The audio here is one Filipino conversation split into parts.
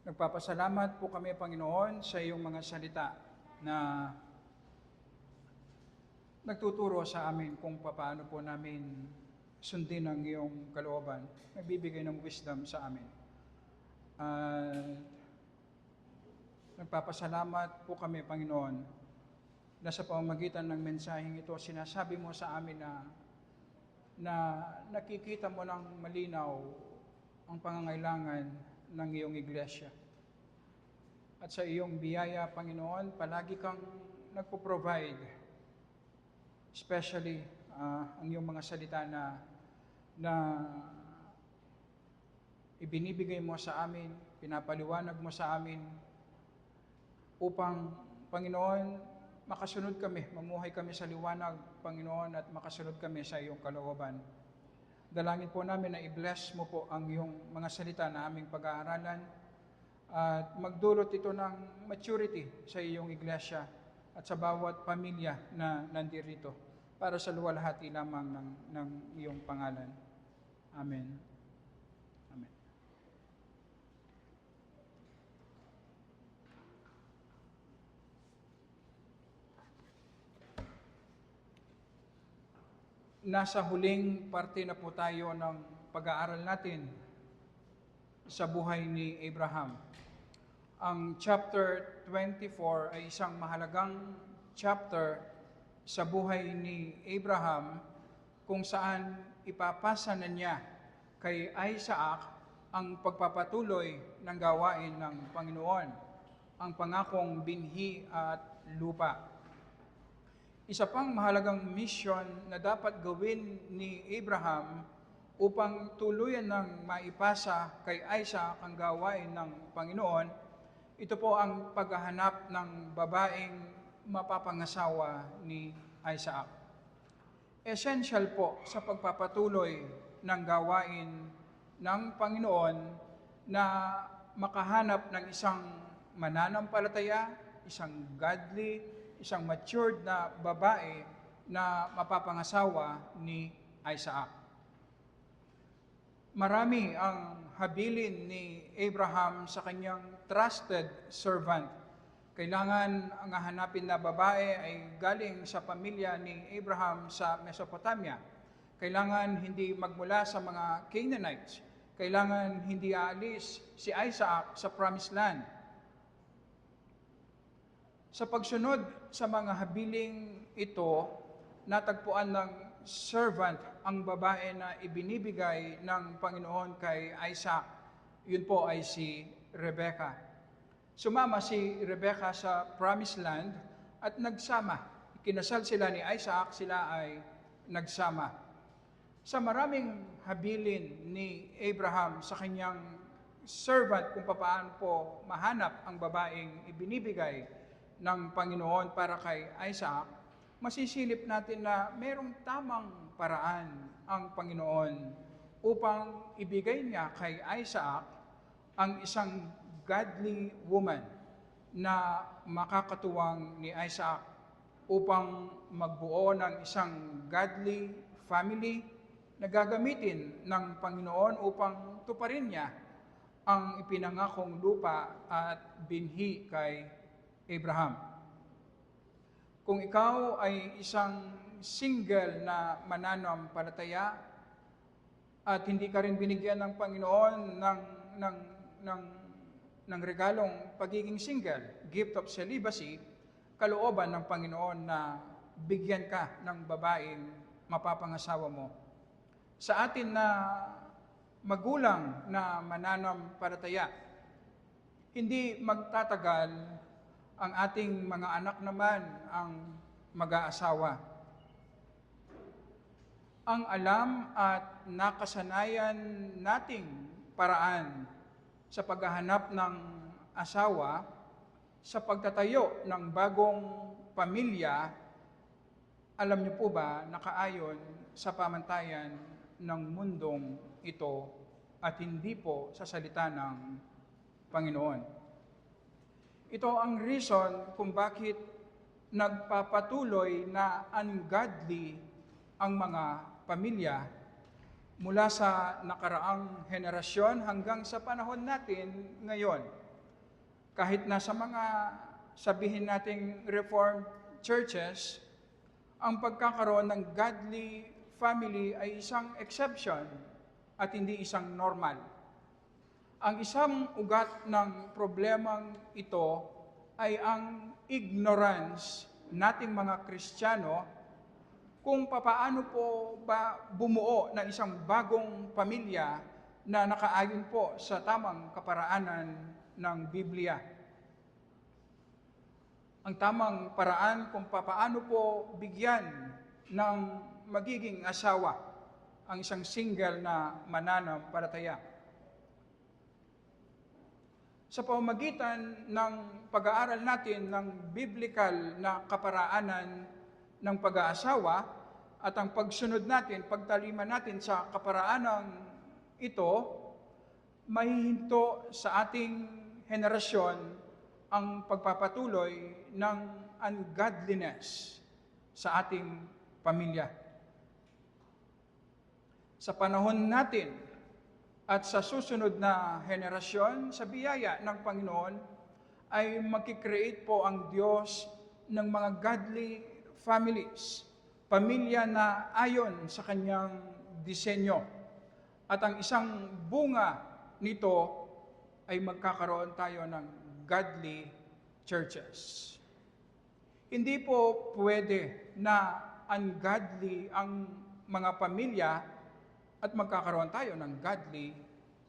Nagpapasalamat po kami, Panginoon, sa iyong mga salita na nagtuturo sa amin kung paano po namin sundin ang iyong kalooban. Nagbibigay ng wisdom sa amin. Nagpapasalamat po kami, Panginoon, na sa pamamagitan ng mensaheng ito, sinasabi mo sa amin na nakikita mo ng malinaw ang pangangailangan ng iyong iglesia. At sa iyong biyaya, Panginoon, palagi kang nagpo-provide, especially ang iyong mga salita na ibinibigay mo sa amin, pinapaliwanag mo sa amin, upang, Panginoon, makasunod kami, mamuhay kami sa liwanag, Panginoon, at makasunod kami sa iyong kalooban. Dalangin po namin na i-bless mo po ang iyong mga salita na aming pag-aaralan at magdulot ito ng maturity sa iyong iglesia at sa bawat pamilya na nandirito para sa luwalhati lamang ng iyong pangalan. Amen. Amen. Nasa huling parte na po tayo ng pag-aaral natin sa buhay ni Abraham. Ang chapter 24 ay isang mahalagang chapter sa buhay ni Abraham kung saan ipapasa na niya kay Isaac ang pagpapatuloy ng gawain ng Panginoon, ang pangakong binhi at lupa. Isa pang mahalagang mission na dapat gawin ni Abraham upang tuluyan ng maipasa kay Isaac ang gawain ng Panginoon, ito po ang paghahanap ng babaeng mapapangasawa ni Isaac. Essential po sa pagpapatuloy ng gawain ng Panginoon na makahanap ng isang mananampalataya, isang godly, isang matured na babae na mapapangasawa ni Isaac. Marami ang habilin ni Abraham sa kanyang trusted servant. Kailangan ang hahanapin na babae ay galing sa pamilya ni Abraham sa Mesopotamia. Kailangan hindi magmula sa mga Canaanites. Kailangan hindi aalis si Isaac sa Promised Land. Sa pagsunod sa mga habiling ito, natagpuan ng servant ang babae na ibinibigay ng Panginoon kay Isaac. Yun po ay si Rebecca. Sumama si Rebecca sa Promised Land at nagsama. Kinasal sila ni Isaac, sila ay nagsama. Sa maraming habilin ni Abraham sa kanyang servant kung paano po mahanap ang babaeng ibinibigay ng Panginoon para kay Isaac, masisilip natin na mayroong tamang paraan ang Panginoon upang ibigay niya kay Isaac ang isang godly woman na makakatuwang ni Isaac upang magbuo ng isang godly family na gagamitin ng Panginoon upang tuparin niya ang ipinangakong lupa at binhi kay Abraham. Kung ikaw ay isang single na mananampalataya at hindi ka rin binigyan ng Panginoon ng regalong pagiging single, gift of celibacy, kalooban ng Panginoon na bigyan ka ng babaeng mapapangasawa mo. Sa atin na magulang na mananampalataya, hindi magtatagal ang ating mga anak naman ang mag-aasawa. Ang alam at nakasanayan nating paraan sa paghahanap ng asawa, sa pagtatayo ng bagong pamilya, alam niyo po ba, nakaayon sa pamantayan ng mundong ito at hindi po sa salita ng Panginoon. Ito ang reason kung bakit nagpapatuloy na ungodly ang mga pamilya mula sa nakaraang henerasyon hanggang sa panahon natin ngayon. Kahit na sa mga sabihin nating Reformed churches, ang pagkakaroon ng godly family ay isang exception at hindi isang normal. Ang isang ugat ng problemang ito ay ang ignorance nating mga Kristiyano kung papaano po ba bumuo ng isang bagong pamilya na nakaayon po sa tamang kaparaanan ng Biblia. Ang tamang paraan kung papaano po bigyan ng magiging asawa ang isang single na mananampalataya. Sa pamamagitan ng pag-aaral natin ng biblical na kaparaanan ng pag-aasawa at ang pagsunod natin, pagtaliman natin sa kaparaanang ito, mahihinto sa ating henerasyon ang pagpapatuloy ng ungodliness sa ating pamilya. Sa panahon natin, at sa susunod na henerasyon, sa biyaya ng Panginoon, ay magkikreate po ang Diyos ng mga godly families, pamilya na ayon sa kanyang disenyo. At ang isang bunga nito ay magkakaroon tayo ng godly churches. Hindi po pwede na ungodly ang mga pamilya at magkakaroon tayo ng godly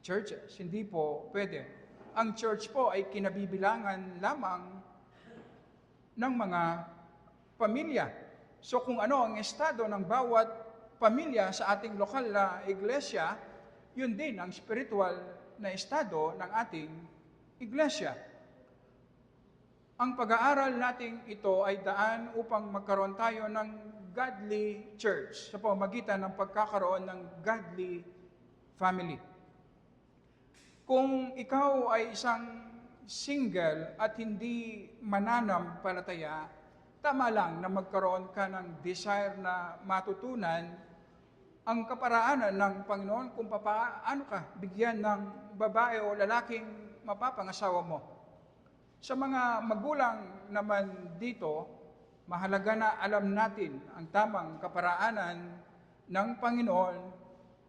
churches. Hindi po pwede. Ang church po ay kinabibilangan lamang ng mga pamilya. So kung ano ang estado ng bawat pamilya sa ating lokal na iglesia, yun din ang spiritual na estado ng ating iglesia. Ang pag-aaral nating ito ay daan upang magkaroon tayo ng godly church sa pamamagitan ng pagkakaroon ng godly family. Kung ikaw ay isang single at hindi mananampalataya, tama lang na magkaroon ka ng desire na matutunan ang kaparaanan ng Panginoon kung paano ka bigyan ng babae o lalaking mapapangasawa mo. Sa mga magulang naman dito, mahalaga na alam natin ang tamang kaparaanan ng Panginoon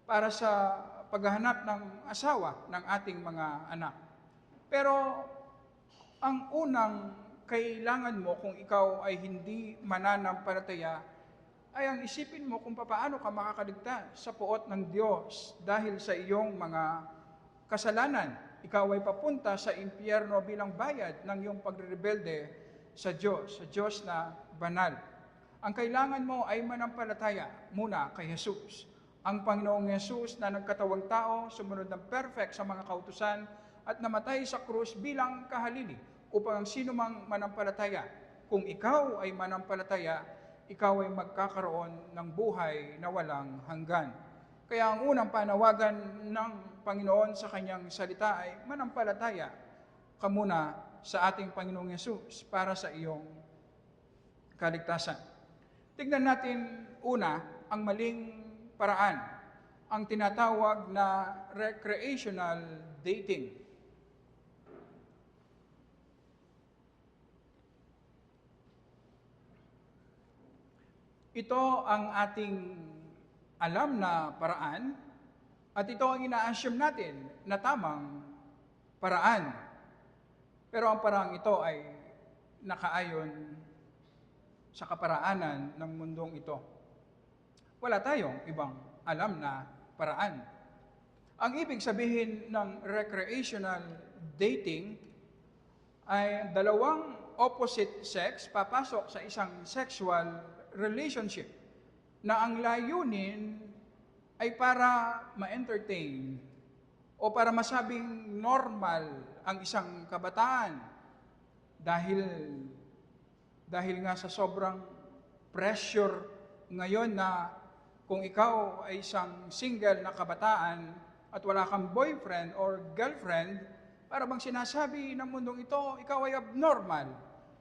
para sa paghahanap ng asawa ng ating mga anak. Pero ang unang kailangan mo kung ikaw ay hindi mananampalataya ay ang isipin mo kung paano ka makakaligtas sa puot ng Diyos dahil sa iyong mga kasalanan. Ikaw ay papunta sa impyerno bilang bayad ng iyong pagrebelde sa Diyos na banal. Ang kailangan mo ay manampalataya muna kay Jesus. Ang Panginoong Jesus na nagkatawang tao, sumunod ng perfect sa mga kautusan at namatay sa krus bilang kahalili upang ang sino mang manampalataya. Kung ikaw ay manampalataya, ikaw ay magkakaroon ng buhay na walang hanggan. Kaya ang unang panawagan ng Panginoon sa kanyang salita ay manampalataya ka muna sa ating Panginoong Jesus para sa iyong kaligtasan. Tingnan natin una ang maling paraan, ang tinatawag na recreational dating. Ito ang ating alam na paraan at ito ang ina-assume natin na tamang paraan. Pero ang paraang ito ay nakaayon sa kaparaanan ng mundong ito. Wala tayong ibang alam na paraan. Ang ibig sabihin ng recreational dating ay dalawang opposite sex papasok sa isang sexual relationship na ang layunin ay para ma-entertain o para masabing normal ang isang kabataan dahil nga sa sobrang pressure ngayon na kung ikaw ay isang single na kabataan at wala kang boyfriend or girlfriend, para bang sinasabi ng mundong ito, ikaw ay abnormal.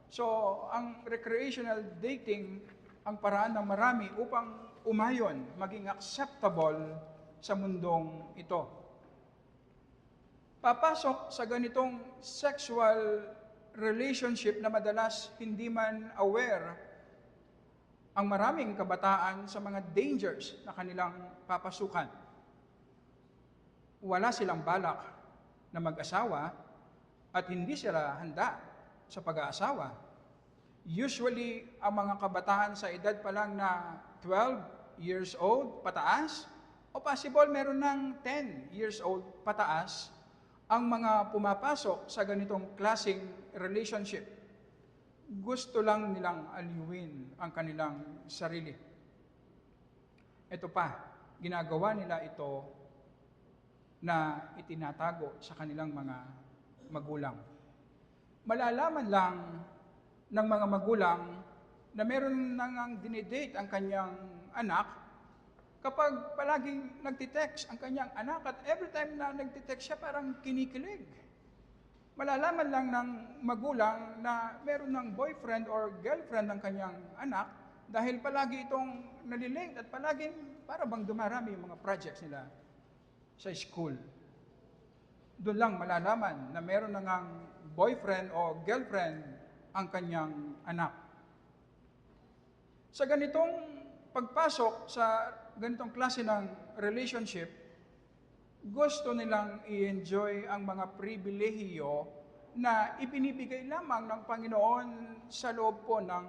So, ang recreational dating, ang paraan ng marami upang umayon, maging acceptable sa mundong ito. papasok sa ganitong sexual relationship na madalas hindi man aware ang maraming kabataan sa mga dangers na kanilang papasukan. Wala silang balak na mag-asawa at hindi sila handa sa pag-aasawa. Usually, ang mga kabataan sa edad pa lang na 12 years old pataas, o possible meron ng 10 years old pataas, ang mga pumapasok sa ganitong klaseng relationship. Gusto lang nilang aliwin ang kanilang sarili. Ito pa, ginagawa nila ito na itinatago sa kanilang mga magulang. Malalaman lang ng mga magulang na meron nang dinidate ang kanyang anak kapag palaging nagtitext ang kanyang anak at every time na nagtitext siya parang kinikilig. Malalaman lang ng magulang na meron ng boyfriend or girlfriend ng kanyang anak dahil palagi itong nalilate at palaging para bang dumarami yung mga projects nila sa school. Doon lang malalaman na meron na ngang boyfriend o girlfriend ang kanyang anak. Sa ganitong pagpasok sa ganitong klase ng relationship, gusto nilang i-enjoy ang mga pribilehiyo na ibinibigay lamang ng Panginoon sa loob po ng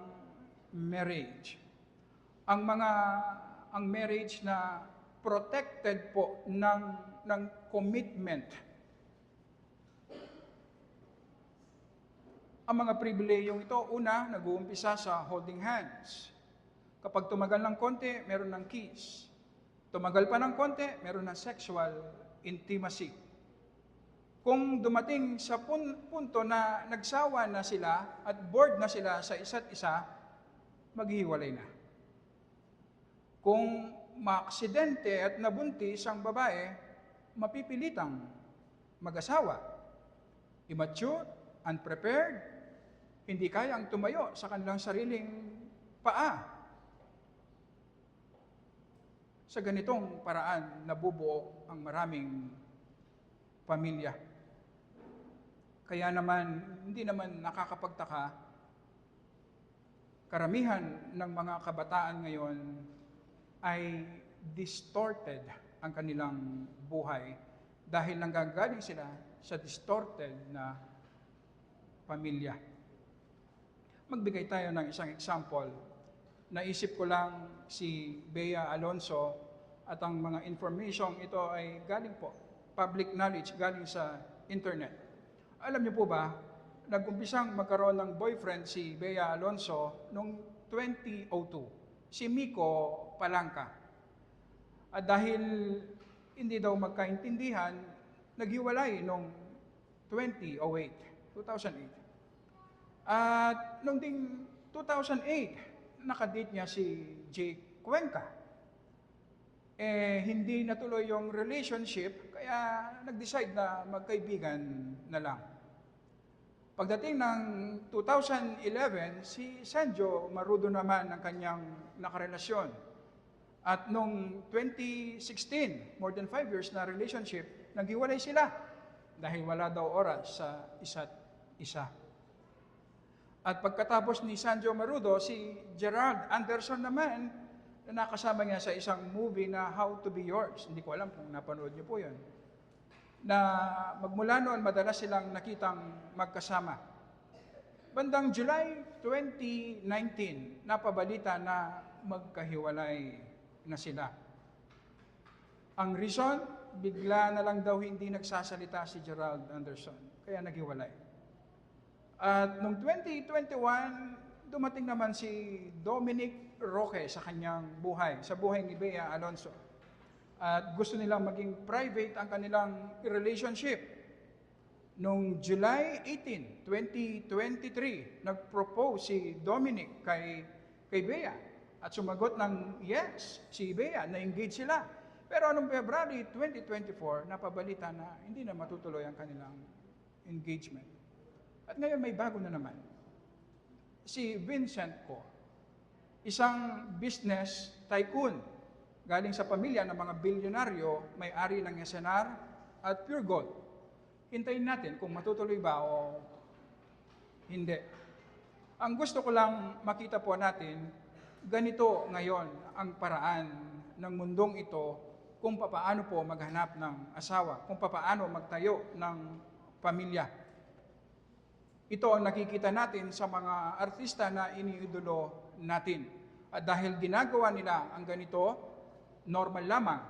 marriage. Ang marriage na protected po ng commitment. Ang mga pribilehiyong ito, una, nag-uumpisa sa holding hands. Kapag tumagal ng konti, meron ng kiss. Tumagal pa ng konti, meron ng sexual intimacy. Kung dumating sa punto na nagsawa na sila at bored na sila sa isa't isa, maghihiwalay na. Kung maaksidente at nabuntis ang babae, mapipilitang mag-asawa. Immature, unprepared, hindi kayang tumayo sa kanilang sariling paa. Sa ganitong paraan, nabubuo ang maraming pamilya. Kaya naman, hindi naman nakakapagtaka, karamihan ng mga kabataan ngayon ay distorted ang kanilang buhay dahil nanggagaling sila sa distorted na pamilya. Magbigay tayo ng isang example. Naisip ko lang si Bea Alonso at ang mga information ito ay galing po, public knowledge, galing sa internet. Alam niyo po ba, nag-umpisang magkaroon ng boyfriend si Bea Alonso noong 2002, si Miko Palangka. At dahil hindi daw magkaintindihan, naghiwalay noong 2008. At noong ding 2008, nakadate niya si Jake Cuenca. Hindi natuloy yung relationship, kaya nag-decide na magkaibigan na lang. Pagdating ng 2011, si Sanjo Marudo naman ang kanyang nakarelasyon. At noong 2016, more than 5 years na relationship, naghiwalay sila dahil wala daw oras sa isa't isa. At pagkatapos ni Sanjo Marudo, si Gerald Anderson naman, na nakasama niya sa isang movie na How to Be Yours. Hindi ko alam kung napanood niyo po yun. Na magmula noon, madalas silang nakitang magkasama. Bandang July 2019, napabalita na magkahiwalay na sila. Ang reason, bigla na lang daw hindi nagsasalita si Gerald Anderson. Kaya naghiwalay. At noong 2021, dumating naman si Dominic Roque sa kanyang buhay, sa buhay ni Bea Alonso. At gusto nilang maging private ang kanilang relationship. Noong July 18, 2023, nag-propose si Dominic kay Bea. At sumagot ng yes, si Bea, na-engage sila. Pero noong February 2024, napabalita na hindi na matutuloy ang kanilang engagement. At ngayon may bago na naman. Si Vincent Ko, isang business tycoon, galing sa pamilya ng mga bilyonaryo, may-ari ng SNR at Pure Gold. hintayin natin kung matutuloy ba o hindi. Ang gusto ko lang makita po natin, ganito ngayon ang paraan ng mundong ito kung papaano po maghanap ng asawa, kung papaano magtayo ng pamilya. Ito ang nakikita natin sa mga artista na iniidolo natin. At dahil ginagawa nila ang ganito, normal lamang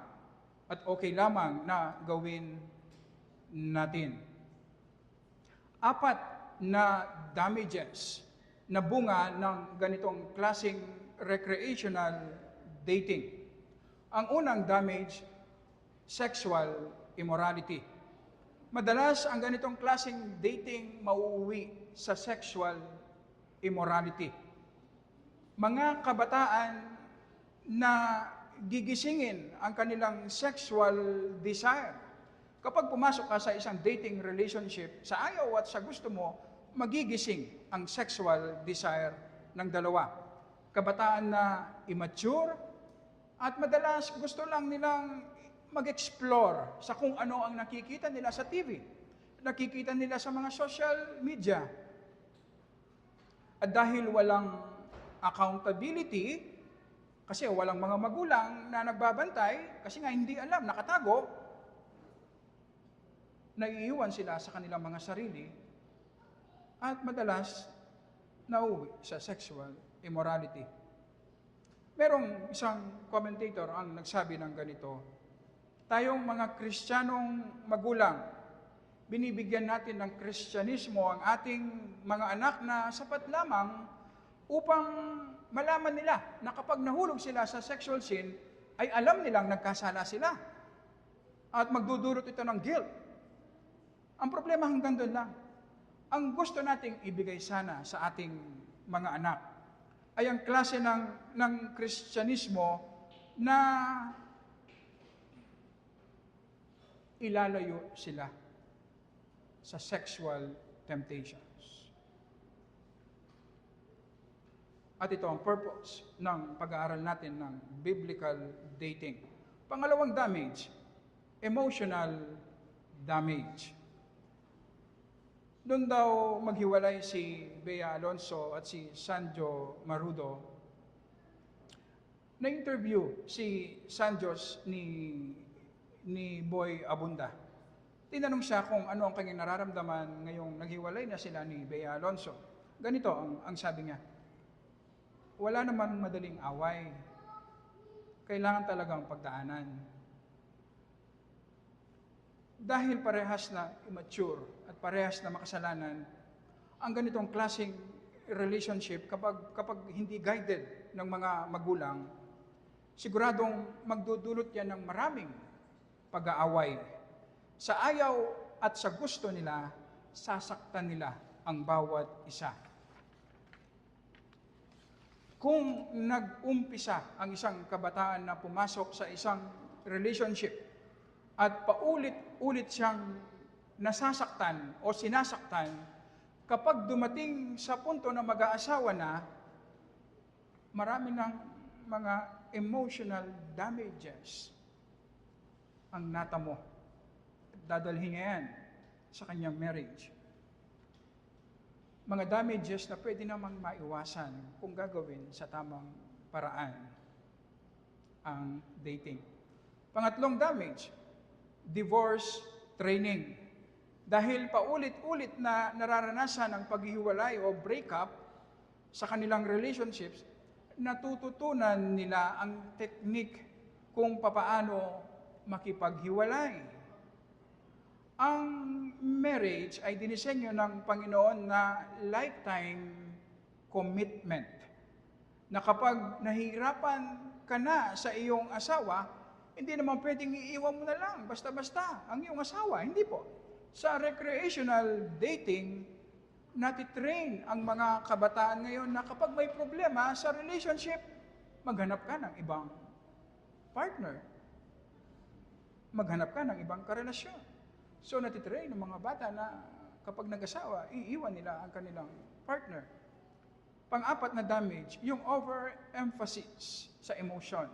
at okay lamang na gawin natin. 4 na damages na bunga ng ganitong klaseng recreational dating. Ang unang damage, sexual immorality. Madalas ang ganitong klaseng dating mauuwi sa sexual immorality. Mga kabataan na gigisingin ang kanilang sexual desire. Kapag pumasok ka sa isang dating relationship, sa ayaw at sa gusto mo, magigising ang sexual desire ng dalawa. Kabataan na immature at madalas gusto lang nilang mag-explore sa kung ano ang nakikita nila sa TV, nakikita nila sa mga social media. At dahil walang accountability, kasi walang mga magulang na nagbabantay, kasi nga hindi alam, nakatago, naiiwan sila sa kanilang mga sarili, at madalas nauwi sa sexual immorality. Merong isang commentator ang nagsabi ng ganito, tayong mga Kristiyanong magulang, binibigyan natin ng Kristyanismo ang ating mga anak na sapat lamang upang malaman nila na kapag nahulog sila sa sexual sin, ay alam nilang nagkasala sila. At magdudulot ito ng guilt. Ang problema hanggang doon lang. Ang gusto nating ibigay sana sa ating mga anak ay ang klase ng Kristyanismo na ilalayo sila sa sexual temptations. At ito ang purpose ng pag-aaral natin ng biblical dating. Pangalawang damage, emotional damage. Doon daw maghiwalay si Bea Alonso at si Sanjo Marudo. Na-interview si Sanjos ni Boy Abunda. Tinanong siya kung ano ang kanyang nararamdaman ngayong naghiwalay na sila ni Bea Alonso. Ganito ang sabi niya, wala naman madaling away. Kailangan talagang pagdaanan. Dahil parehas na immature at parehas na makasalanan, ang ganitong klaseng relationship, kapag hindi guided ng mga magulang, siguradong magdudulot yan ng maraming pag-aaway. Sa ayaw at sa gusto nila, sasaktan nila ang bawat isa. Kung nag-umpisa ang isang kabataan na pumasok sa isang relationship at paulit-ulit siyang nasasaktan o sinasaktan, kapag dumating sa punto na mag-aasawa na, marami ng mga emotional damages ang natamo. Dadalhin niya yan sa kanyang marriage. Mga damages na pwede namang maiwasan kung gagawin sa tamang paraan ang dating. Pangatlong damage, divorce training. Dahil paulit-ulit na nararanasan ang paghihiwalay o breakup sa kanilang relationships, natututunan nila ang teknik kung papaano makipaghiwalay. Ang marriage ay dinisenyo ng Panginoon na lifetime commitment. Na kapag nahihirapan ka na sa iyong asawa, hindi naman pwedeng iiwan mo na lang, basta-basta, ang iyong asawa. Hindi po. Sa recreational dating, natitrain ang mga kabataan ngayon na kapag may problema sa relationship, maghanap ka ng ibang partner. Maghanap ka ng ibang karelasyon. So natitrain ng mga bata na kapag nag-asawa, iiwan nila ang kanilang partner. Pang-apat na damage, yung overemphasis sa emotion,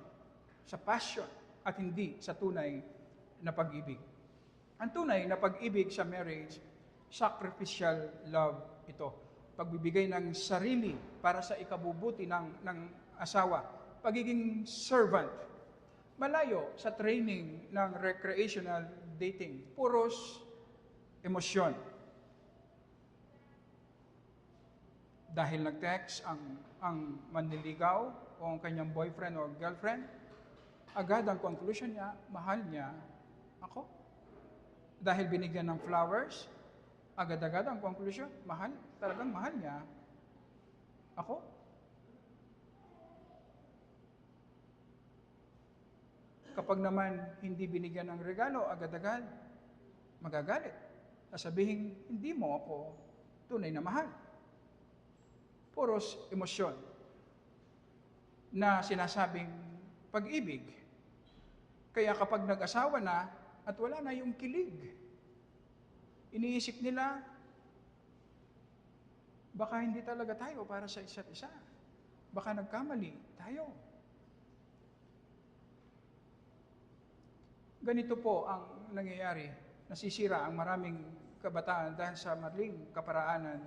sa passion, at hindi sa tunay na pag-ibig. Ang tunay na pag-ibig sa marriage, sacrificial love ito. Pagbibigay ng sarili para sa ikabubuti ng asawa. Pagiging servant. Malayo sa training ng recreational dating. Puros emosyon. Dahil nag-text ang manliligaw o ang kanyang boyfriend o girlfriend, agad ang conclusion niya, mahal niya ako. Dahil binigyan ng flowers, agad-agad ang conclusion, talagang mahal niya ako. Kapag naman hindi binigyan ng regalo, agad-agad magagalit. Sasabihin, hindi mo ako tunay na mahal. Puros emosyon na sinasabing pag-ibig. Kaya kapag nag-asawa na at wala na yung kilig, iniisip nila, baka hindi talaga tayo para sa isa't isa. Baka nagkamali tayo. Ganito po ang nangyayari. Nasisira ang maraming kabataan dahil sa maling kaparaanan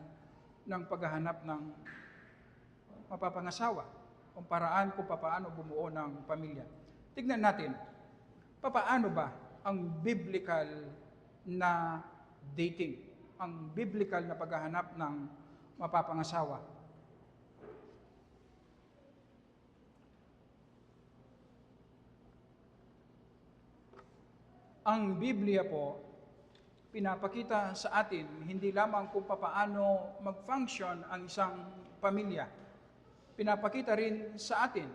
ng paghahanap ng mapapangasawa o paraan kung paano bumuo ng pamilya. Tignan natin, paano ba ang biblical na dating, ang biblical na paghahanap ng mapapangasawa? Ang Biblia po, pinapakita sa atin hindi lamang kung paano mag-function ang isang pamilya. Pinapakita rin sa atin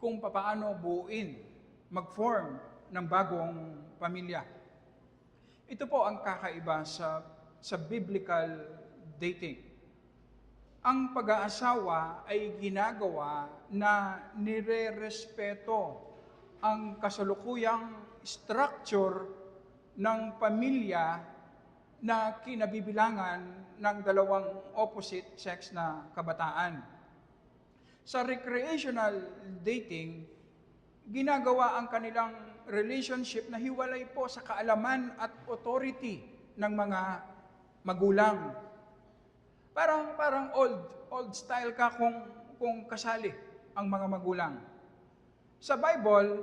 kung paano buuin, mag-form ng bagong pamilya. Ito po ang kakaiba sa biblical dating. Ang pag-aasawa ay ginagawa na nire-respeto ang kasalukuyang structure ng pamilya na kinabibilangan ng dalawang opposite sex na kabataan. Sa recreational dating, ginagawa ang kanilang relationship na hiwalay po sa kaalaman at authority ng mga magulang. Parang old style ka kung kasali ang mga magulang. Sa Bible,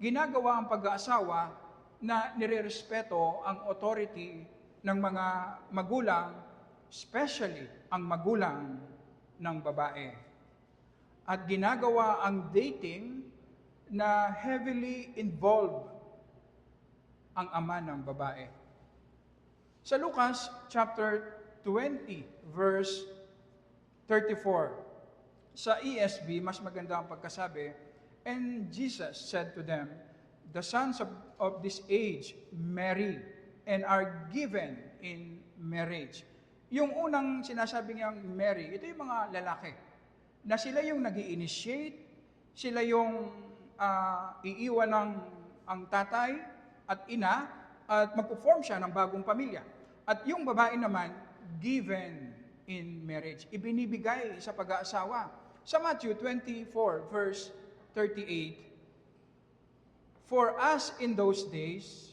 ginagawa ang pag-aasawa na nirerespeto ang authority ng mga magulang, especially ang magulang ng babae. At ginagawa ang dating na heavily involved ang ama ng babae. Sa Lucas chapter 20, verse 34, sa ESV, mas maganda ang pagkasabi, "And Jesus said to them, the sons of this age marry and are given in marriage." Yung unang sinasabi niyang marry, ito yung mga lalaki, na sila yung nag-i-initiate, sila yung iiwan ng ang tatay at ina, at magpo-form siya ng bagong pamilya. At yung babae naman, given in marriage, ibinibigay sa pag-aasawa. Sa Matthew 24, verse 38, "For as in those days,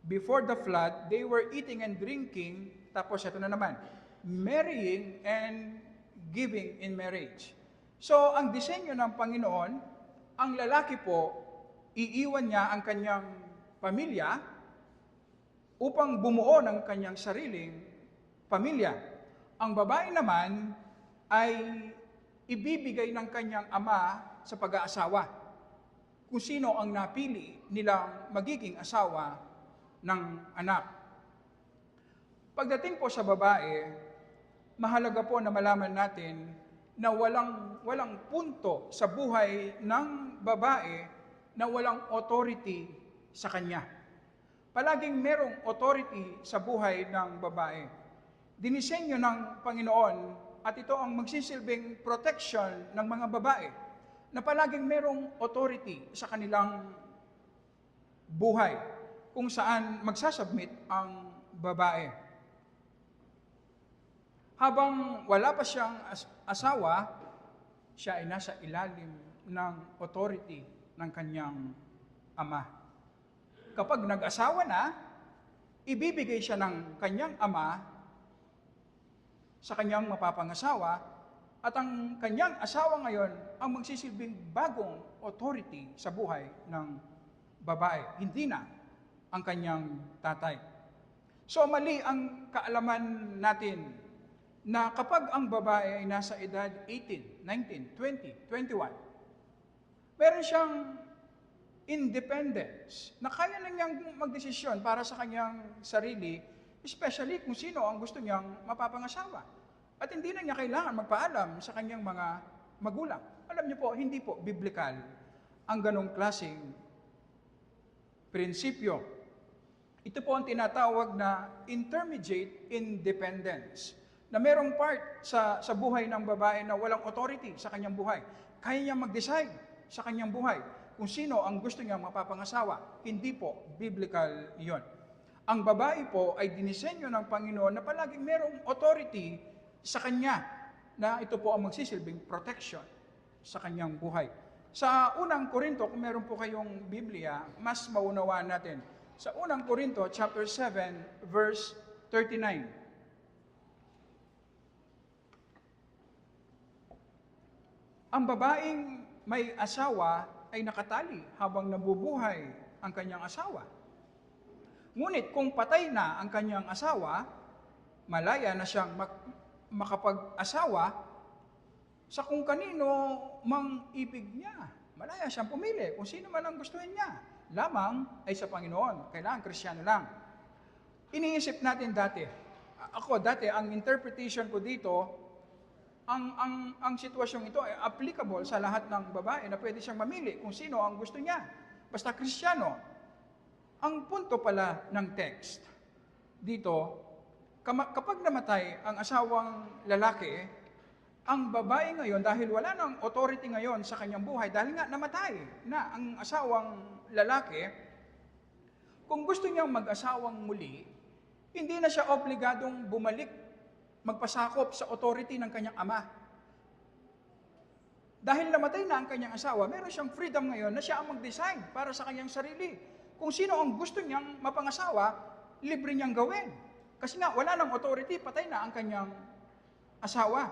before the flood, they were eating and drinking," tapos ito na naman, "marrying and giving in marriage." So, ang disenyo ng Panginoon, ang lalaki po, iiwan niya ang kanyang pamilya upang bumuo ng kanyang sariling pamilya. Ang babae naman ay ibibigay ng kanyang ama sa pag-aasawa kung sino ang napili nilang magiging asawa ng anak. Pagdating po sa babae, mahalaga po na malaman natin na walang punto sa buhay ng babae na walang authority sa kanya. Palaging merong authority sa buhay ng babae. Dinisenyo ng Panginoon at ito ang magsisilbing protection ng mga babae na palaging merong authority sa kanilang buhay kung saan magsasubmit ang babae. Habang wala pa siyang asawa, siya ay nasa ilalim ng authority ng kanyang ama. Kapag nag-asawa na, ibibigay siya ng kanyang ama sa kanyang mapapangasawa, at ang kanyang asawa ngayon ang magsisilbing bagong authority sa buhay ng babae, hindi na ang kanyang tatay. So mali ang kaalaman natin na kapag ang babae ay nasa edad 18, 19, 20, 21, meron siyang independence na kaya na niyang magdesisyon para sa kanyang sarili, especially kung sino ang gusto niyang mapapangasawa. At hindi na niya kailangan magpaalam sa kanyang mga magulang. Alam niyo po, hindi po biblical ang ganong klaseng prinsipyo. Ito po ang tinatawag na intermediate independence, na merong part sa buhay ng babae na walang authority sa kanyang buhay. Kaya niya mag-decide sa kanyang buhay kung sino ang gusto niyang mapapangasawa. Hindi po biblical iyon. Ang babae po ay dinisenyo ng Panginoon na palaging merong authority sa kanya, na ito po ang magsisilbing protection sa kanyang buhay. Sa unang Korinto, kung meron po kayong Biblia, mas maunawaan natin. Sa unang Korinto, chapter 7, verse 39. Ang babaeng may asawa ay nakatali habang nabubuhay ang kanyang asawa. Ngunit kung patay na ang kanyang asawa, malaya na siyang makapag-asawa sa kung kanino mang ibig niya. Malaya siyang pumili kung sino man ang gustuhin niya. Lamang ay sa Panginoon. Kailangan Kristiyano lang. Iniisip natin dati. Ang interpretation ko dito, ang sitwasyong ito ay applicable sa lahat ng babae na pwede siyang mamili kung sino ang gusto niya. Basta Kristiyano. Ang punto pala ng text dito, kapag namatay ang asawang lalaki, ang babae ngayon, dahil wala nang authority ngayon sa kanyang buhay, dahil nga namatay na ang asawang lalaki, kung gusto niyang mag-asawang muli, hindi na siya obligadong bumalik, magpasakop sa authority ng kanyang ama. Dahil namatay na ang kanyang asawa, meron siyang freedom ngayon na siya ang mag-decide para sa kanyang sarili. Kung sino ang gusto niyang mapangasawa, libre niyang gawin. Kasi nga, wala nang authority, patay na ang kanyang asawa.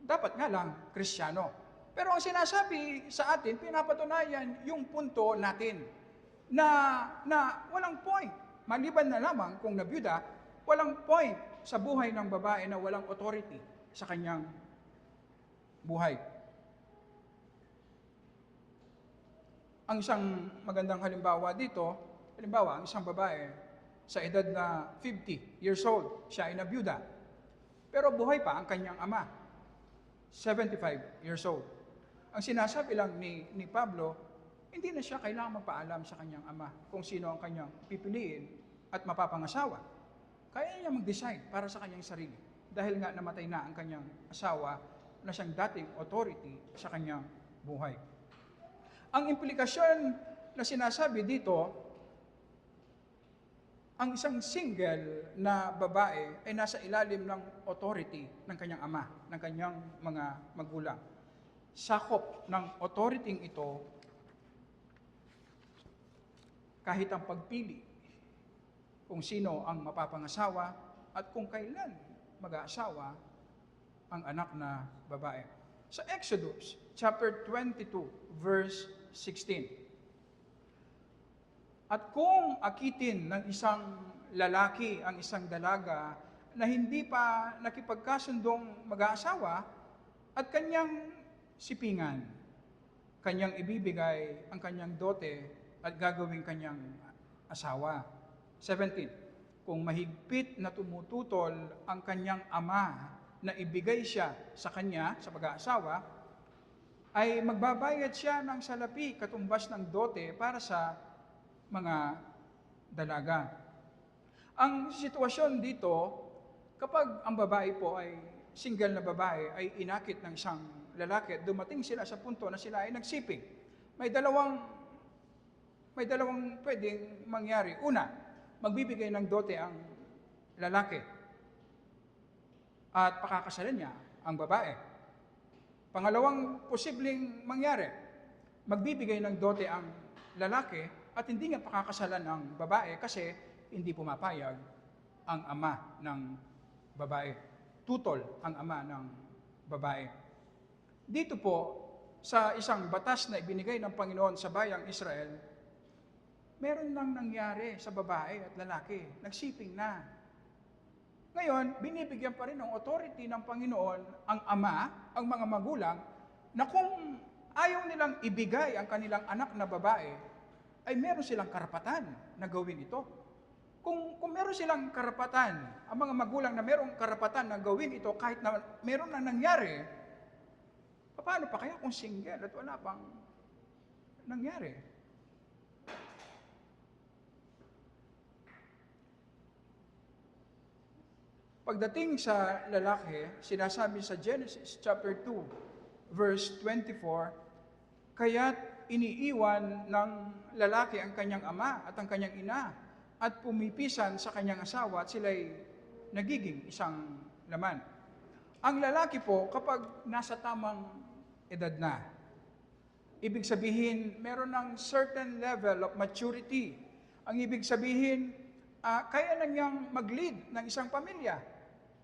Dapat nga lang, Kristiyano. Pero ang sinasabi sa atin, pinapatunayan yung punto natin na walang point. Maliban na lamang kung nabiyuda, walang point sa buhay ng babae na walang authority sa kanyang buhay. Ang isang magandang halimbawa dito, ang isang babae, sa edad na 50 years old, siya ay nabiyuda. Pero buhay pa ang kanyang ama, 75 years old. Ang sinasabi lang ni Pablo, hindi na siya kailangang magpaalam sa kanyang ama kung sino ang kanyang pipiliin at mapapangasawa. Kaya niya mag-decide para sa kanyang sarili. Dahil nga namatay na ang kanyang asawa na siyang dating authority sa kanyang buhay. Ang implikasyon na sinasabi dito, ang isang single na babae ay nasa ilalim ng authority ng kanyang ama, ng kanyang mga magulang. Sakop ng authority ito, kahit ang pagpili kung sino ang mapapangasawa at kung kailan mag-aasawa ang anak na babae. Sa Exodus chapter 22 verse 16. At kung akitin ng isang lalaki ang isang dalaga na hindi pa nakipagkasundong mag-aasawa at kanyang sipingan, kanyang ibibigay ang kanyang dote at gagawing kanyang asawa. 17. Kung mahigpit na tumututol ang kanyang ama na ibigay siya sa kanya sa pag-aasawa, ay magbabayad siya ng salapi katumbas ng dote para sa mga dalaga. Ang sitwasyon dito, kapag ang babae po ay single na babae, ay inakit ng isang lalaki at dumating sila sa punto na sila ay nagsiping, may dalawang pwedeng mangyari. Una, magbibigay ng dote ang lalaki at pakakasalan niya ang babae. Pangalawang posibleng mangyari, magbibigay ng dote ang lalaki at hindi nga pakakasalan ang babae kasi hindi pumapayag ang ama ng babae. Tutol ang ama ng babae. Dito po, sa isang batas na ibinigay ng Panginoon sa bayang Israel, meron nang nangyari sa babae at lalaki. Nagsiping na. Ngayon, binibigyan pa rin ng authority ng Panginoon ang ama, ang mga magulang, na kung ayaw nilang ibigay ang kanilang anak na babae, ay meron silang karapatan na gawin ito. Kung meron silang karapatan, ang mga magulang na merong karapatan na gawin ito kahit na meron na nangyari, paano pa kaya kung single at wala pang nangyari? Pagdating sa lalaki, sinasabi sa Genesis chapter 2, verse 24, kaya't iniiwan ng lalaki ang kanyang ama at ang kanyang ina at pumipisan sa kanyang asawa at sila'y nagiging isang laman. Ang lalaki po, kapag nasa tamang edad na, ibig sabihin, meron ng certain level of maturity. Ang ibig sabihin, kaya na niyang mag-lead ng isang pamilya.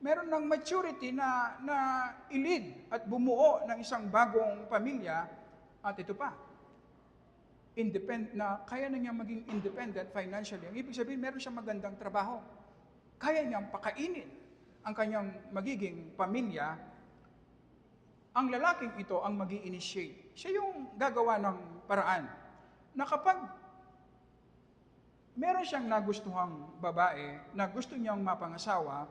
Meron ng maturity na i-lead at bumuo ng isang bagong pamilya. At ito pa, kaya na niyang maging independent financially. Ang ibig sabihin, meron siyang magandang trabaho. Kaya niyang pakainin ang kanyang magiging pamilya. Ang lalaking ito ang mag-i-initiate. Siya yung gagawa ng paraan na kapag meron siyang nagustuhang babae na gusto niyang mapangasawa,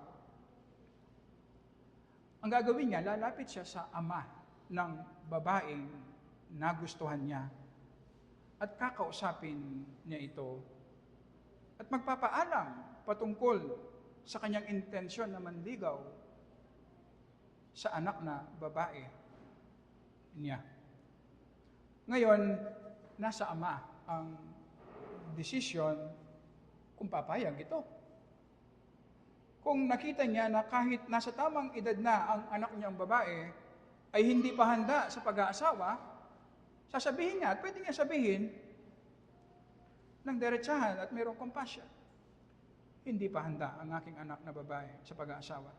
ang gagawin niya, lalapit siya sa ama ng babaeng nagustuhan niya at kakausapin niya ito at magpapaalam patungkol sa kanyang intensyon na manligaw sa anak na babae niya. Ngayon, nasa ama ang desisyon kung papayag ito. Kung nakita niya na kahit nasa tamang edad na ang anak niyang babae ay hindi pa handa sa pag-aasawa, sasabihin niya at pwede niya sabihin ng diretsahan at mayroong compassion. Hindi pa handa ang aking anak na babae sa pag-aasawa.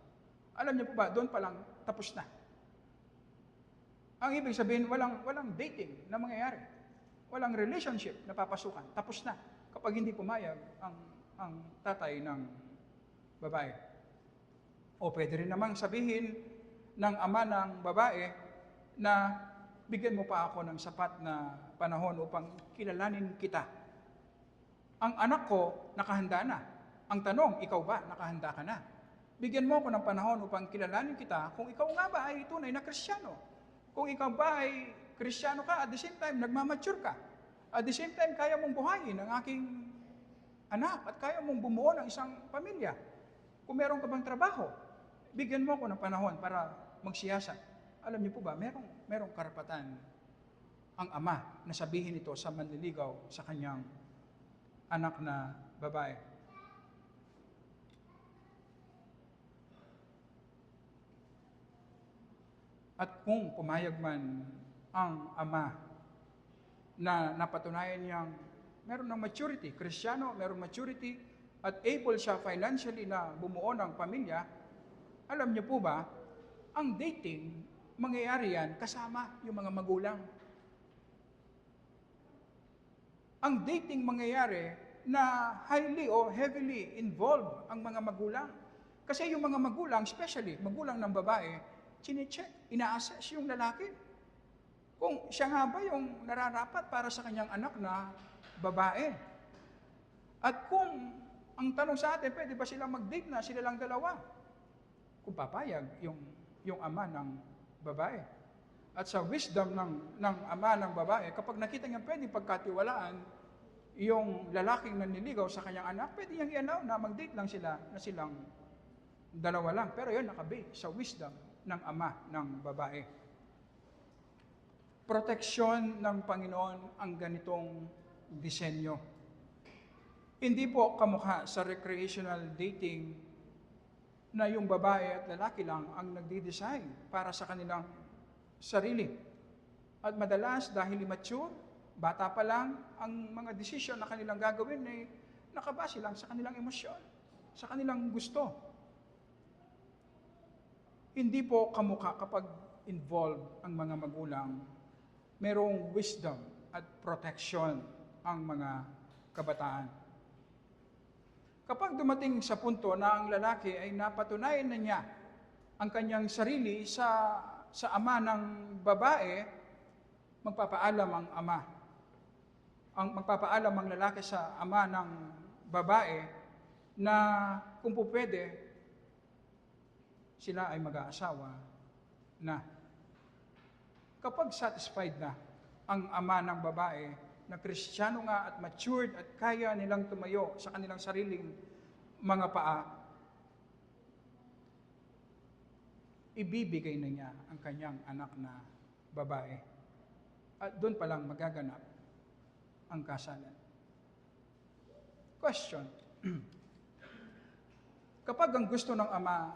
Alam niyo po ba, doon pa lang tapos na. Ang ibig sabihin, walang dating na mangyayari. Walang relationship na papasukan. Tapos na kapag hindi pumayag ang tatay ng babae. O pwede rin namang sabihin ng ama ng babae na bigyan mo pa ako ng sapat na panahon upang kilalanin kita. Ang anak ko nakahanda na. Ang tanong, ikaw ba nakahanda ka na? Bigyan mo ako ng panahon upang kilalanin kita kung ikaw nga ba ay tunay na Kristiyano. Kung ikaw ba ay Kristiyano ka, at the same time nagmamature ka. At the same time kaya mong buhayin ang aking anak at kaya mong bumuo ng isang pamilya. Kung meron ka bang trabaho, bigyan mo ako ng panahon para magsiyasat. Alam niyo po ba, merong karapatan ang ama na sabihin ito sa manliligaw sa kanyang anak na babae. At kung pumayag man ang ama na napatunayan niyang meron ng maturity, Kristiyano, merong maturity, at able siya financially na bumuo ng pamilya, alam niyo po ba, ang dating, mangyayari yan kasama yung mga magulang. Ang dating mangyayari na highly o heavily involved ang mga magulang. Kasi yung mga magulang, especially magulang ng babae, chine-check, ina-assess yung lalaki. Kung siya nga ba yung nararapat para sa kanyang anak na babae. At kung ang tanong sa atin, pwede ba silang mag-date na sila lang dalawa? Kung papayag yung ama ng babae. At sa wisdom ng ama ng babae, kapag nakita niya pwede pagkatiwalaan yung lalaking nanliligaw sa kanyang anak, pwede niyang i-allow na mag-date lang sila na silang dalawa lang. Pero yun, nakabase sa wisdom ng ama ng babae. Proteksyon ng Panginoon ang ganitong disenyo. Hindi po kamukha sa recreational dating na yung babae at lalaki lang ang nagdi-design para sa kanilang sarili. At madalas dahil immature, bata pa lang, ang mga desisyon na kanilang gagawin ay nakabase lang sa kanilang emosyon, sa kanilang gusto. Hindi po kamukha kapag involved ang mga magulang, merong wisdom at protection ang mga kabataan. Kapag dumating sa punto na ang lalaki ay napatunayan na niya ang kanyang sarili sa ama ng babae, magpapaalam ang ama. Magpapaalam ang lalaki sa ama ng babae na kung po pwede, sila ay mag-aasawa na. Kapag satisfied na ang ama ng babae na Kristiyano nga at matured at kaya nilang tumayo sa kanilang sariling mga paa, ibibigay na niya ang kanyang anak na babae. At doon pa lang magaganap ang kasalan. Question. Kapag ang gusto ng ama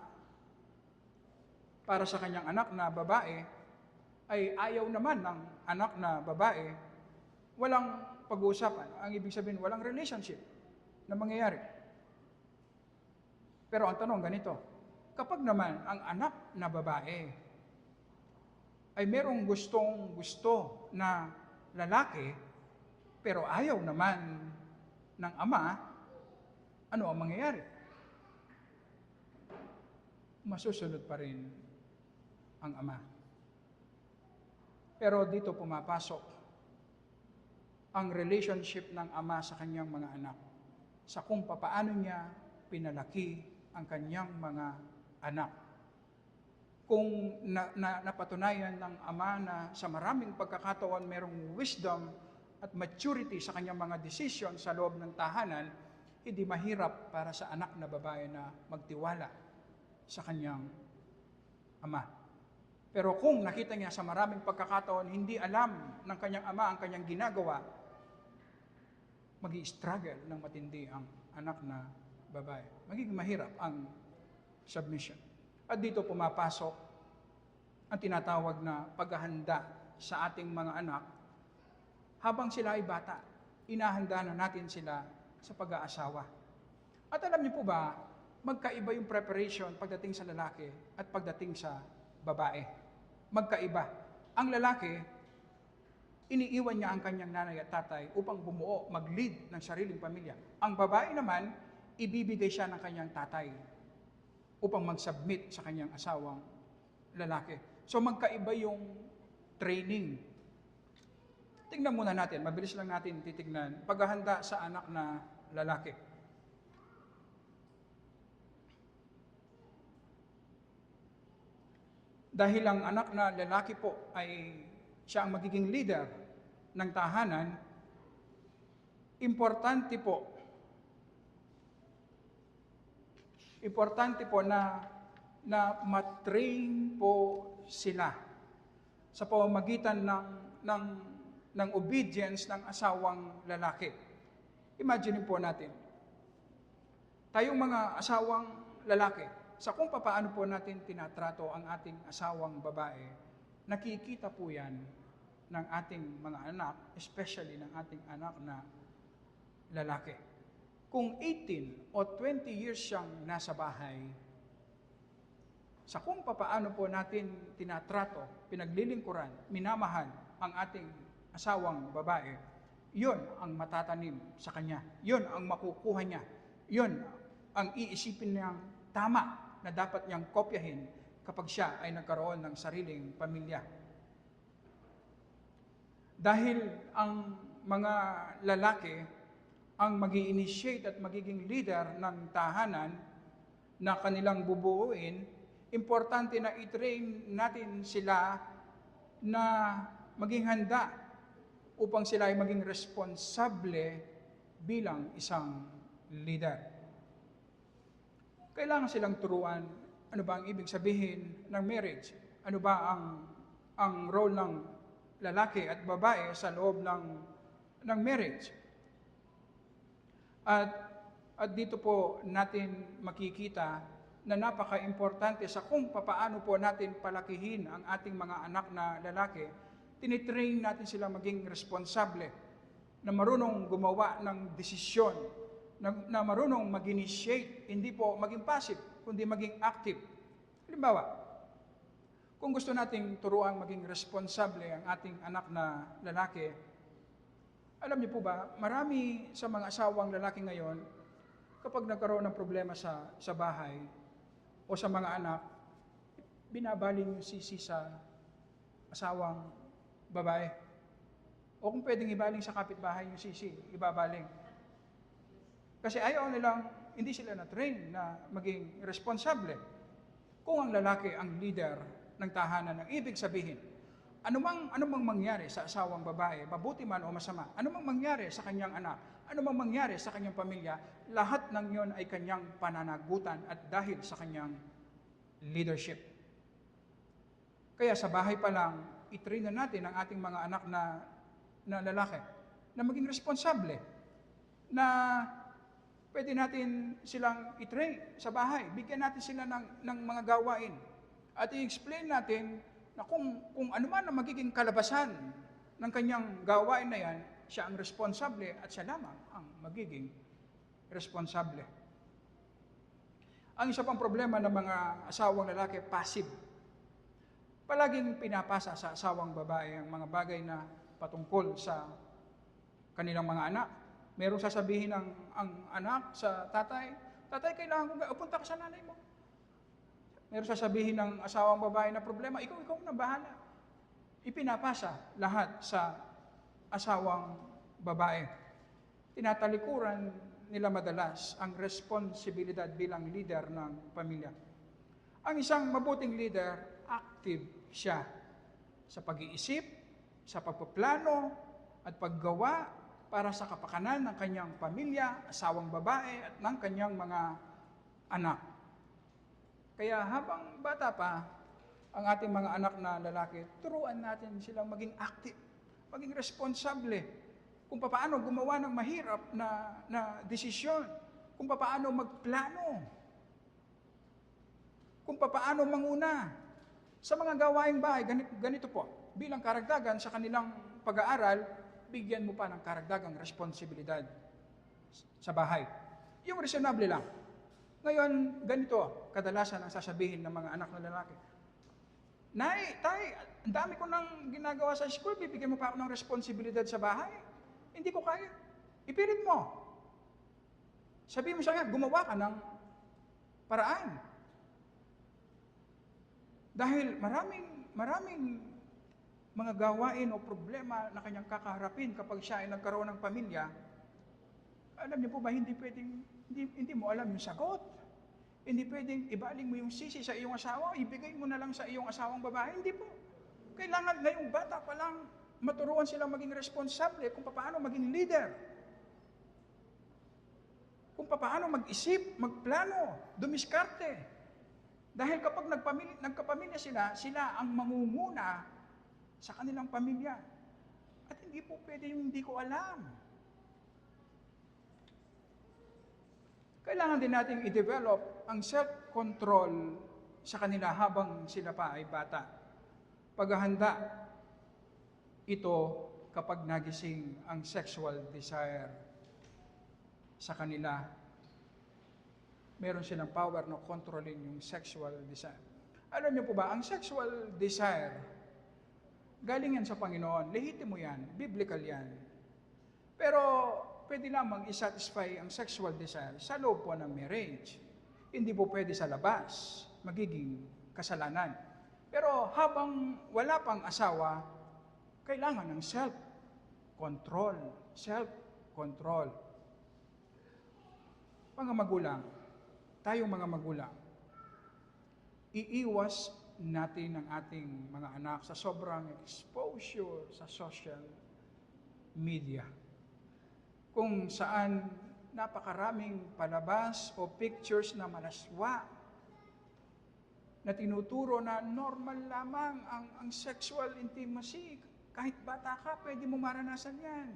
para sa kanyang anak na babae ay ayaw naman ng anak na babae, walang pag-uusapan. Ang ibig sabihin, walang relationship na mangyayari. Pero ang tanong ganito, kapag naman ang anak na babae ay merong gusto na lalaki, pero ayaw naman ng ama, ano ang mangyayari? Masusunod pa rin ang ama. Pero dito pumapasok ang relationship ng ama sa kanyang mga anak, sa kung papaano niya pinalaki ang kanyang mga anak. Kung napatunayan ng ama na sa maraming pagkakataon merong wisdom at maturity sa kanyang mga decision sa loob ng tahanan, hindi mahirap para sa anak na babae na magtiwala sa kanyang ama. Pero kung nakita niya sa maraming pagkakataon, hindi alam ng kanyang ama ang kanyang ginagawa, magi-struggle ng matindi ang anak na babae. Magiging mahirap ang submission. At dito pumapasok ang tinatawag na paghahanda sa ating mga anak habang sila ay bata. Inahanda na natin sila sa pag-aasawa. At alam niyo po ba, magkaiba yung preparation pagdating sa lalaki at pagdating sa babae. Magkaiba. Ang lalaki, iniiwan niya ang kanyang nanay at tatay upang bumuo, mag-lead ng sariling pamilya. Ang babae naman, ibibigay siya ng kanyang tatay upang mag-submit sa kanyang asawang lalaki. So magkaiba yung training. Tingnan muna natin, mabilis lang natin titignan, paghahanda sa anak na lalaki. Dahil ang anak na lalaki po ay siya ang magiging leader ng tahanan, importante po na matrain po sila sa pamamagitan ng obedience ng asawang lalaki. Imagine po natin, tayong mga asawang lalaki, sa kung paano po natin tinatrato ang ating asawang babae, nakikita po yan ng ating mga anak, especially ng ating anak na lalaki. Kung 18 o 20 years siyang nasa bahay, sa kung paano po natin tinatrato, pinaglilingkuran, minamahal ang ating asawang babae, yun ang matatanim sa kanya. Yun ang makukuha niya. Yun ang iisipin niyang tama na dapat niyang kopyahin kapag siya ay nagkaroon ng sariling pamilya. Dahil ang mga lalaki ang mag-i-initiate at magiging leader ng tahanan na kanilang bubuuin, importante na i-train natin sila na maging handa upang sila ay maging responsable bilang isang leader. Kailangan silang turuan ano ba ang ibig sabihin ng marriage? Ano ba ang role ng lalaki at babae sa loob ng marriage? At dito po natin makikita na napaka-importante sa kung paano po natin palakihin ang ating mga anak na lalaki. Tinitrain natin sila maging responsable, na marunong gumawa ng desisyon na marunong mag-initiate, hindi po maging passive, kundi maging active. Halimbawa, kung gusto nating turuan maging responsable ang ating anak na lalaki, alam niyo po ba, marami sa mga asawang lalaki ngayon, kapag nagkaroon ng problema sa bahay o sa mga anak, binabaling yung sisi sa asawang babae. O kung pwedeng ibaling sa kapitbahay yung sisi, ibabaling. Kasi ayaw nilang, hindi sila na-train na maging responsable. Kung ang lalaki ang leader ng tahanan, ang ibig sabihin, anumang mangyari sa asawang babae, mabuti man o masama, anumang mangyari sa kanyang anak, anumang mangyari sa kanyang pamilya, lahat ng yon ay kanyang pananagutan at dahil sa kanyang leadership. Kaya sa bahay pa lang, itrain na natin ang ating mga anak na lalaki na maging responsable, na pwede natin silang itrain sa bahay, bigyan natin sila ng mga gawain at i-explain natin na kung ano man ang magiging kalabasan ng kanyang gawain na yan, siya ang responsable at siya lamang ang magiging responsable. Ang isa pang problema ng mga asawang lalaki, passive. Palaging pinapasa sa asawang babae ang mga bagay na patungkol sa kanilang mga anak. Merong sasabihin ang anak sa tatay, "Tatay, kailangan ko punta ka sa nanay mo." Meron sasabihin ng asawang babae na problema, ikaw na bahala. Ipinapasa lahat sa asawang babae. Tinatalikuran nila madalas ang responsibilidad bilang leader ng pamilya. Ang isang mabuting leader, active siya sa pag-iisip, sa pagpaplano at paggawa para sa kapakanan ng kanyang pamilya, asawang babae at ng kanyang mga anak. Kaya habang bata pa ang ating mga anak na lalaki, turuan natin silang maging active, maging responsable, kung paano gumawa ng mahirap na desisyon, kung paano magplano, kung paano manguna. Sa mga gawaing bahay, ganito po, bilang karagdagan sa kanilang pag-aaral, bigyan mo pa ng karagdagang responsibilidad sa bahay. Yung reasonable lang. Ngayon, ganito, kadalasan ang sasabihin ng mga anak na lalaki, "Nay, tay, ang dami ko nang ginagawa sa school, bibigyan mo pa ako ng responsibilidad sa bahay? Hindi ko kaya. Ipilit mo." Sabihin mo sa kanya, gumawa ka ng paraan. Dahil maraming mga gawain o problema na kanyang kakaharapin kapag siya ay nagkaroon ng pamilya, alam niyo po ba, hindi mo alam yung sagot. Hindi pwedeng ibaling mo yung sisi sa iyong asawa, ibigay mo na lang sa iyong asawang babae. Hindi po. Kailangan ngayong bata pa lang, maturuan silang maging responsable kung paano maging leader. Kung paano mag-isip, magplano, dumiskarte. Dahil kapag nagkapamilya sila ang mangunguna sa kanilang pamilya. At hindi po pwede yung hindi ko alam. Kailangan din natin i-develop ang self-control sa kanila habang sila pa ay bata. Paghahanda ito kapag nagising ang sexual desire sa kanila. Meron silang power na kontrolin yung sexual desire. Alam niyo po ba, ang sexual desire, galing yan sa Panginoon, lehitimo yan, biblical yan. Pero pwede lamang i-satisfy ang sexual desire sa loob po ng marriage. Hindi po pwede sa labas, magiging kasalanan. Pero habang wala pang asawa, kailangan ng self-control. Self-control. Mga magulang, tayong mga magulang, iiwas natin ang ating mga anak sa sobrang exposure sa social media, kung saan napakaraming palabas o pictures na malaswa na tinuturo na normal lamang ang sexual intimacy. Kahit bata ka, pwede mo maranasan yan.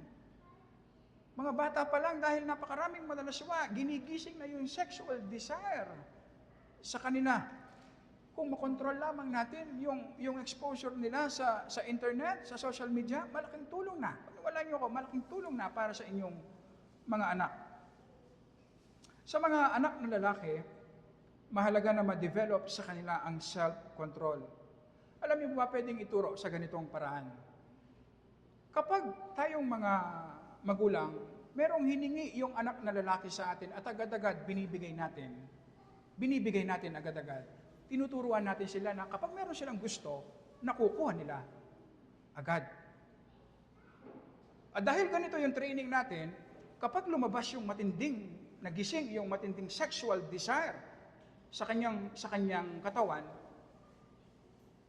Mga bata pa lang, dahil napakaraming madalaswa, ginigising na yung sexual desire sa kanila. Kung makontrol lamang natin yung exposure nila sa internet, sa social media, malaking tulong na. Paniwalaan niyo ako, malaking tulong na para sa inyong mga anak. Sa mga anak na lalaki, mahalaga na ma-develop sa kanila ang self-control. Alam niyo ba pwedeng ituro sa ganitong paraan? Kapag tayong mga magulang, merong hiningi yung anak na lalaki sa atin at agad-agad binibigay natin agad-agad. Tinuturuan natin sila na kapag meron silang gusto, nakukuha nila agad. At dahil ganito yung training natin, kapag lumabas yung nagising yung matinding sexual desire sa kanyang katawan,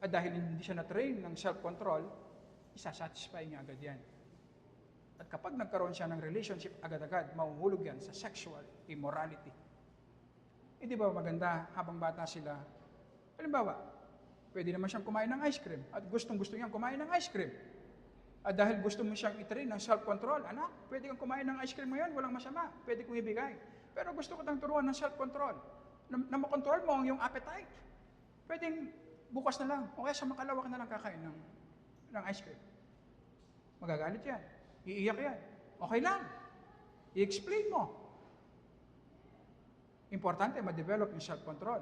at dahil hindi siya na-train ng self-control, isasatisfy niya agad yan. At kapag nagkaroon siya ng relationship, agad-agad, mahuhulog yan sa sexual immorality. Hindi ba maganda habang bata sila? Halimbawa, pwede naman siyang kumain ng ice cream at gustong-gusto niyang kumain ng ice cream. At dahil gusto mo siyang i-train ng self-control, anak, pwede kang kumain ng ice cream ngayon, walang masama, pwede kong ibigay. Pero gusto ko tang turuan ng self-control, na makontrol mo ang iyong appetite. Pwedeng bukas na lang, o kaya sa makalawa ka na lang kakain ng ice cream. Magagalit yan, iiyak yan. Okay lang, i-explain mo. Importante, ma-develop yung self-control.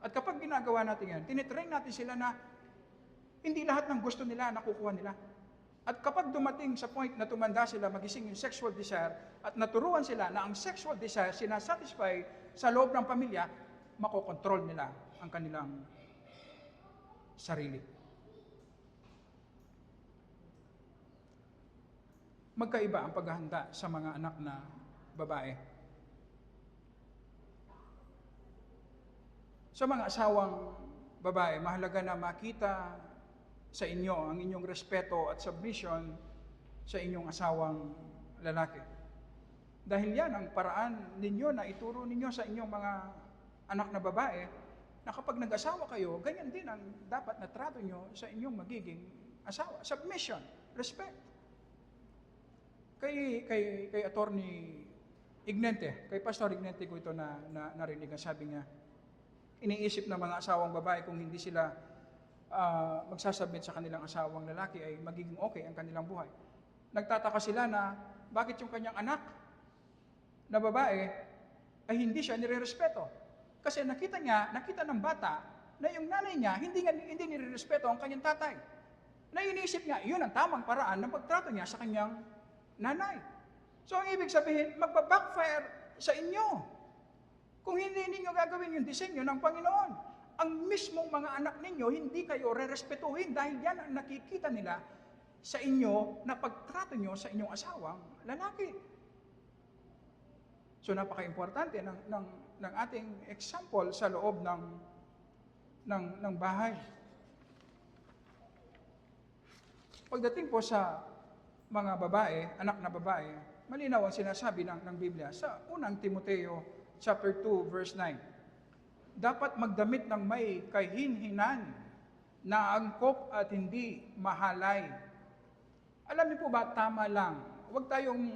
At kapag ginagawa natin yan, tinitrain natin sila na hindi lahat ng gusto nila nakukuha nila. At kapag dumating sa point na tumanda sila, magising yung sexual desire, at naturuan sila na ang sexual desire sinasatisfy sa loob ng pamilya, makokontrol nila ang kanilang sarili. Magkaiba ang paghahanda sa mga anak na babae. Sa mga asawang babae, mahalaga na makita sa inyo ang inyong respeto at submission sa inyong asawang lalaki. Dahil yan ang paraan ninyo na ituro ninyo sa inyong mga anak na babae na kapag nag-asawa kayo, ganyan din ang dapat na trato nyo sa inyong magiging asawa. Submission, respect. Kay Attorney Ignente, kay Pastor Ignente ko ito na narinig, sabi niya, iniisip ng mga asawang babae kung hindi sila magsasubmit sa kanilang asawang lalaki ay magiging okay ang kanilang buhay. Nagtataka sila na bakit yung kanyang anak na babae ay hindi siya nirerespeto. Kasi nakita ng bata na yung nanay niya hindi nirerespeto ang kanyang tatay. Na iniisip niya, yun ang tamang paraan ng pagtrato niya sa kanyang nanay. So ang ibig sabihin, magbabackfire sa inyo kung hindi ninyo gagawin yung disenyo ng Panginoon. Ang mismong mga anak ninyo, hindi kayo rerespetuhin dahil yan ang nakikita nila sa inyo na pagtrato nyo sa inyong asawang lalaki. So napaka-importante ng ating example sa loob ng bahay. Pagdating po sa mga babae, anak na babae, malinaw ang sinasabi ng Biblia sa unang Timoteo chapter 2 verse 9. Dapat magdamit ng may kahinhinan, na angkop at hindi mahalay. Alam niyo po ba, tama lang. Huwag tayong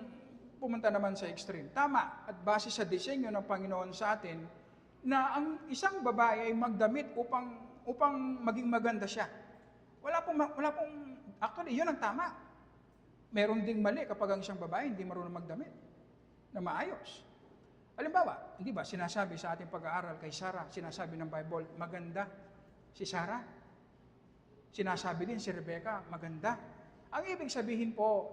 pumunta naman sa extreme. Tama at base sa disenyo ng Panginoon sa atin na ang isang babae ay magdamit upang maging maganda siya. Wala pong actually, yun ang tama. Meron ding mali kapag ang isang babae hindi marunong magdamit na maayos. Halimbawa, hindi ba, sinasabi sa ating pag-aaral kay Sarah, sinasabi ng Bible, maganda si Sarah. Sinasabi din si Rebecca, maganda. Ang ibig sabihin po,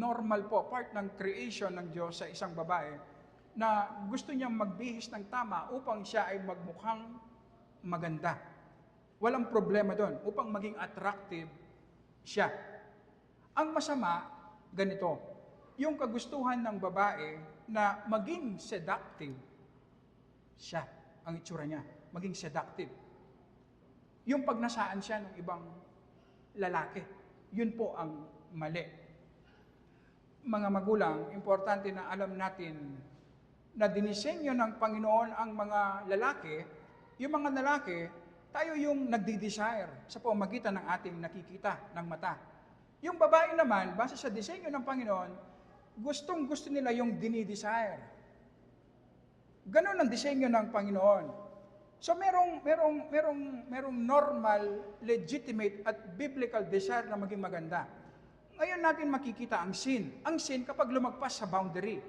normal po, part ng creation ng Diyos sa isang babae, na gusto niyang magbihis ng tama upang siya ay magmukhang maganda. Walang problema doon, upang maging attractive siya. Ang masama, ganito, yung kagustuhan ng babae na maging seductive siya, ang itsura niya, maging seductive. Yung pagnasaan siya ng ibang lalaki, yun po ang mali. Mga magulang, importante na alam natin na dinisenyo ng Panginoon ang mga lalaki, yung mga lalaki, tayo yung nagdi-desire sa pamamagitan ng ating nakikita ng mata. Yung babae naman, base sa disenyo ng Panginoon, gustong-gusto nila yung dinidesire. Ganon ang disenyo ng Panginoon. So merong normal, legitimate at biblical desire na maging maganda. Ngayon natin makikita ang sin. Ang sin kapag lumagpas sa boundary.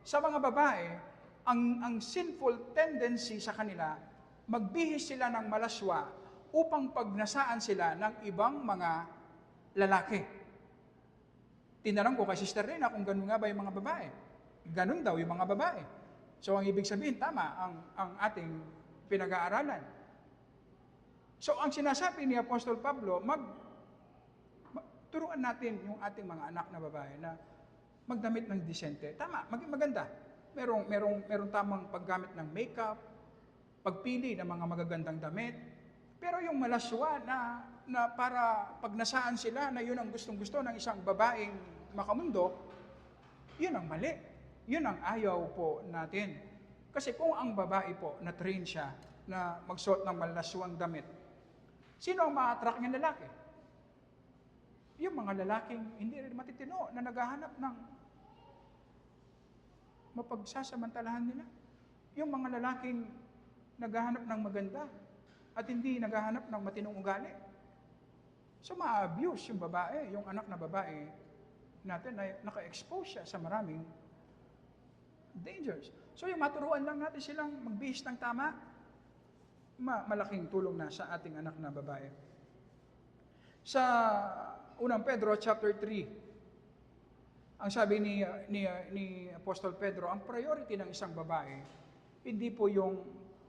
Sa mga babae, ang sinful tendency sa kanila, magbihis sila ng malaswa upang pagnasaan sila ng ibang mga lalaki. Tinanong ko kay Sister Rina kung ganun nga ba yung mga babae. Ganun daw yung mga babae. So ang ibig sabihin, tama ang ating pinag-aaralan. So ang sinasabi ni Apostol Pablo, turuan natin yung ating mga anak na babae na magdamit ng disente. Tama, maging maganda. Merong tamang paggamit ng makeup, pagpili ng mga magagandang damit. Pero yung malaswa na para pagnasaan sila na yun ang gustong-gusto ng isang babaeng makamundo, yun ang mali. Yun ang ayaw po natin. Kasi kung ang babae po na-train siya na magsuot ng malaswang damit, sino ang ma-attract ng lalaki? Yung mga lalaking hindi rin matitino na naghahanap ng mapagsasamantalahan nila. Yung mga lalaking naghahanap ng maganda at hindi naghahanap ng matinong ugali. So ma-abuse yung babae, yung anak na babae natin na naka-expose siya sa maraming dangers. So yung maturuan lang natin silang magbihis ng tama, malaking tulong na sa ating anak na babae. Sa unang Pedro chapter 3, ang sabi ni Apostol Pedro, ang priority ng isang babae, hindi po yung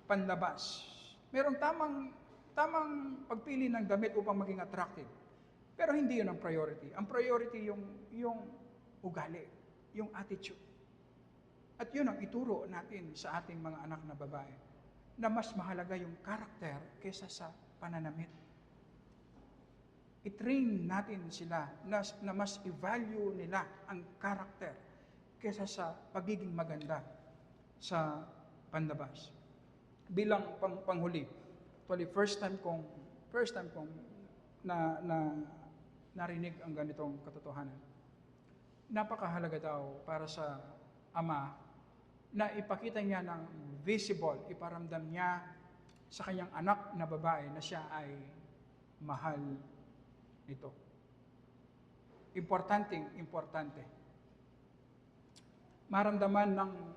panlabas. Merong tamang pagpili ng damit upang maging attractive. Pero hindi yun ang priority. Ang priority yung ugali, yung attitude. At yun ang ituro natin sa ating mga anak na babae, na mas mahalaga yung karakter kaysa sa pananamit. I-train natin sila na mas i-value nila ang karakter kaysa sa pagiging maganda sa panlabas. Bilang panghuli, actually first time kong narinig ang ganitong katotohanan. Napakahalaga daw para sa ama na ipakita niya ng visible, iparamdam niya sa kanyang anak na babae na siya ay mahal nito. Importante. Maramdaman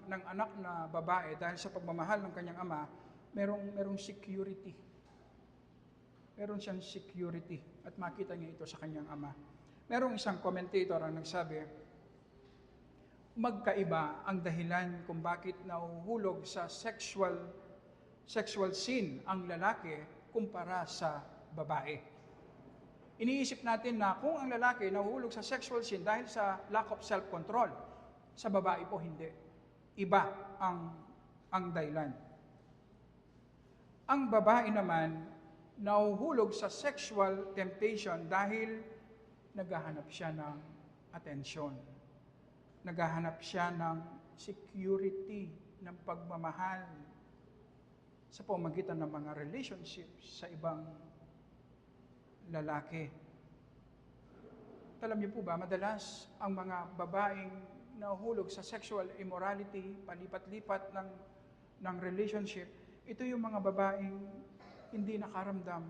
ng anak na babae dahil sa pagmamahal ng kanyang ama, merong security. Meron siyang security at makita niya ito sa kanyang ama. Merong isang commentator ang nagsabi, magkaiba ang dahilan kung bakit nahuhulog sa sexual sin ang lalaki kumpara sa babae. Iniisip natin na kung ang lalaki nahuhulog sa sexual sin dahil sa lack of self-control, sa babae po hindi. Iba ang dahilan. Ang babae naman nahuhulog sa sexual temptation dahil naghahanap siya ng atensyon. Naghahanap siya ng security, ng pagmamahal sa pamamagitan ng mga relationships sa ibang lalaki. Alam niyo po ba, madalas ang mga babaeng nahuhulog sa sexual immorality, palipat-lipat ng relationship, ito yung mga babaeng hindi nakaramdam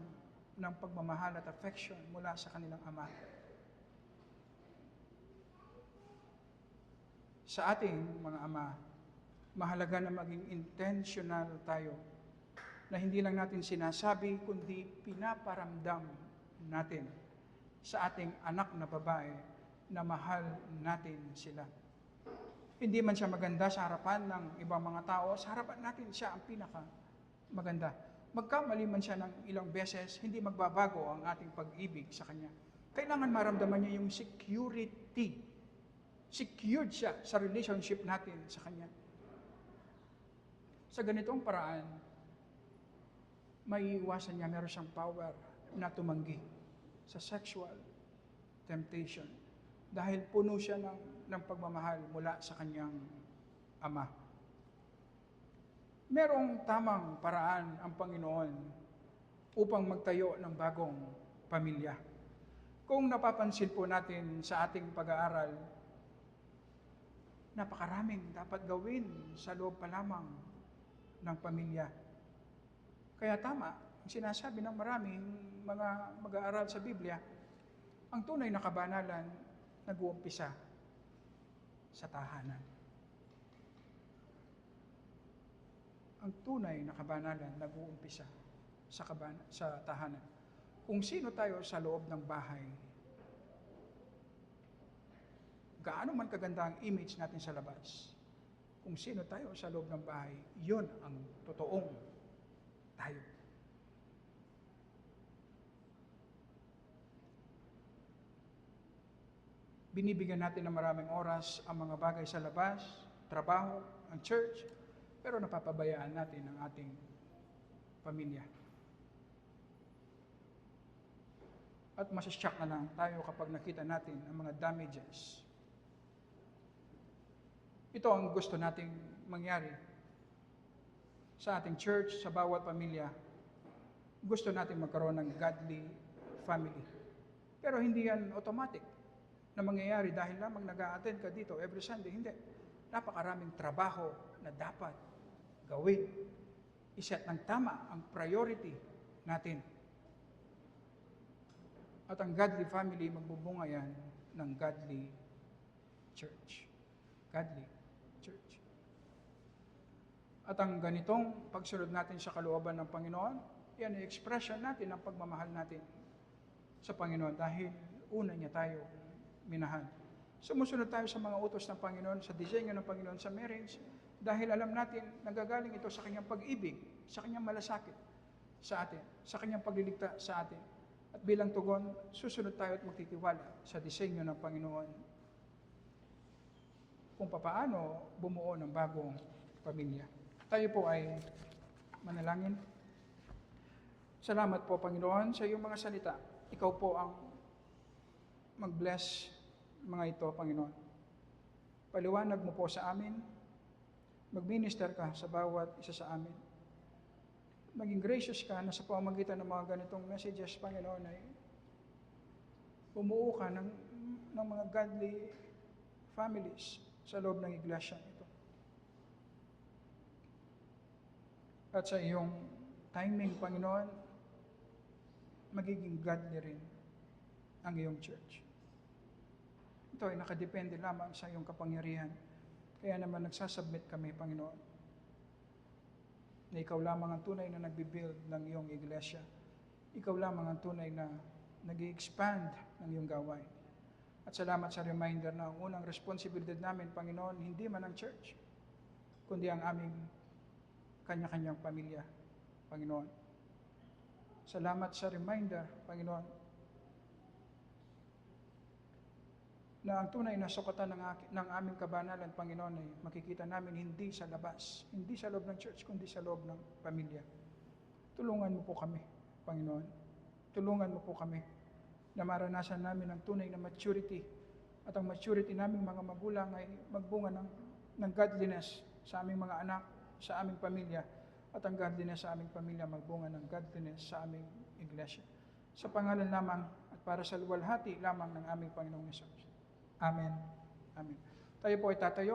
ng pagmamahal at affection mula sa kanilang ama. Sa ating mga ama, mahalaga na maging intentional tayo na hindi lang natin sinasabi, kundi pinaparamdam natin sa ating anak na babae na mahal natin sila. Hindi man siya maganda sa harapan ng ibang mga tao, sa harapan natin siya ang pinaka maganda. Magkamali man siya ng ilang beses, hindi magbabago ang ating pag-ibig sa kanya. Kailangan maramdaman niya yung security. Secured siya sa relationship natin sa kanya. Sa ganitong paraan, maiiwasan niya, meron siyang power na tumanggi sa sexual temptation dahil puno siya ng pagmamahal mula sa kanyang ama. Merong tamang paraan ang Panginoon upang magtayo ng bagong pamilya. Kung napapansin po natin sa ating pag-aaral, napakaraming dapat gawin sa loob pa lamang ng pamilya. Kaya tama, ang sinasabi ng maraming mga mag-aaral sa Biblia, ang tunay na kabanalan nag-uumpisa sa tahanan. ang tunay na kabanalan nag-uumpisa sa tahanan. Kung sino tayo sa loob ng bahay, gaano man kaganda ang image natin sa labas, kung sino tayo sa loob ng bahay, yun ang totoong tayo. Binibigyan natin ng maraming oras ang mga bagay sa labas, trabaho, ang church, pero napapabayaan natin ang ating pamilya. At masashock na lang tayo kapag nakita natin ang mga damages. Ito ang gusto nating mangyari sa ating church, sa bawat pamilya. Gusto nating magkaroon ng godly family. Pero hindi yan automatic na mangyayari dahil lamang nag-a-attend ka dito every Sunday. Hindi. Napakaraming trabaho na dapat gawin. Iset ng tama ang priority natin. At ang godly family, magbubunga yan ng godly church. Godly church. At ang ganitong pagsunod natin sa kalooban ng Panginoon, yan ay expression natin ng pagmamahal natin sa Panginoon dahil una niya tayo minahal. Sumusunod tayo sa mga utos ng Panginoon, sa disenyo ng Panginoon sa marriage, dahil alam natin, nagagaling ito sa kanyang pag-ibig, sa kanyang malasakit sa atin, sa kanyang pagliligtas sa atin. At bilang tugon, susunod tayo at magtitiwala sa disenyo ng Panginoon kung papaano bumuo ng bagong pamilya. Tayo po ay manalangin. Salamat po, Panginoon, sa iyong mga salita. Ikaw po ang mag-bless mga ito, Panginoon. Paliwanag mo po sa amin. Mag-minister ka sa bawat isa sa amin. Maging gracious ka na sa pamamagitan ng mga ganitong messages, Panginoon, ay bumuo ka ng mga godly families sa loob ng iglesia ito. At sa iyong timing, Panginoon, magiging godly rin ang iyong church. Ito ay nakadepende lamang sa iyong kapangyarihan. Kaya naman nagsasubmit kami, Panginoon, na ikaw lamang ang tunay na nagbibuild ng iyong iglesia. Ikaw lamang ang tunay na nag-i-expand ng iyong gawain. At salamat sa reminder na ang unang responsibilidad namin, Panginoon, hindi man ang church, kundi ang aming kanya-kanyang pamilya, Panginoon. Salamat sa reminder, Panginoon, na ang tunay na sukatan ng aming kabanalan, Panginoon, ay makikita namin hindi sa labas, hindi sa loob ng church, kundi sa loob ng pamilya. Tulungan mo po kami, Panginoon. Tulungan mo po kami na maranasan namin ang tunay na maturity at ang maturity naming mga magulang ay magbunga ng godliness sa aming mga anak, sa aming pamilya, at ang godliness sa aming pamilya magbunga ng godliness sa aming iglesia. Sa pangalan lamang at para sa luwalhati lamang ng aming Panginoong Hesus. Amen. Amen. Tayo po ay tatayo.